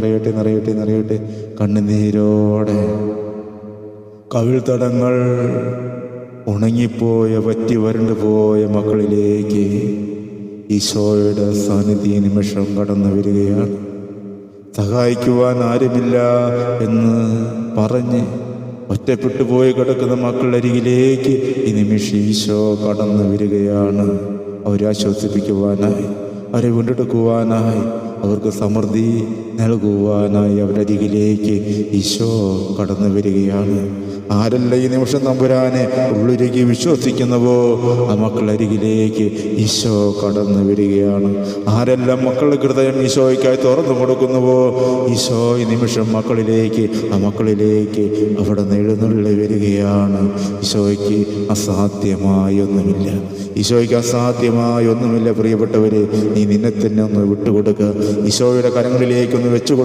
നിറയട്ടെ നിറയട്ടെ നിറയട്ടെ. കണ്ണുനീരോടെ കവിൾത്തടങ്ങൾ ഉണങ്ങിപ്പോയ പറ്റി വരണ്ടുപോയ മക്കളിലേക്ക് ഈശോയുടെ സാന്നിധ്യ നിമിഷം കടന്നു വരികയാണ്. സഹായിക്കുവാൻ ആരുമില്ല എന്ന് പറഞ്ഞ് ഒറ്റപ്പെട്ടു പോയി കിടക്കുന്ന മക്കളുടെ അരികിലേക്ക് ഈ നിമിഷം ഈശോ കടന്നു വരികയാണ്. അവരെ ആശ്വസിപ്പിക്കുവാനായി, അവരെ വീണ്ടെടുക്കുവാനായി, അവർക്ക് സമൃദ്ധി നൽകുവാനായി അവരുടെ അരികിലേക്ക് ഈശോ കടന്നു വരികയാണ്. ആരല്ല ഈ നിമിഷം തമ്പുരാനെ ഉള്ളിലേക്ക് വിശ്വസിക്കുന്നുവോ ആ മക്കളുടെ അരികിലേക്ക് ഈശോ കടന്നു വരികയാണ്. ആരെല്ലാം മക്കളുടെ ഹൃദയം ഈശോയ്ക്കായി തുറന്നു കൊടുക്കുന്നുവോ ഈശോ ഈ നിമിഷം മക്കളിലേക്ക് അവിടെ നിന്ന് എഴുന്നള്ളി വരികയാണ്. ഈശോയ്ക്ക് അസാധ്യമായൊന്നുമില്ല, ഈശോയ്ക്ക് അസാധ്യമായൊന്നുമില്ല. പ്രിയപ്പെട്ടവരെ, നീ നിന്നെ തന്നെ ഒന്ന് വിട്ടുകൊടുക്കുക. ഈശോയുടെ കരങ്ങളിലേക്കൊന്ന് വെച്ചു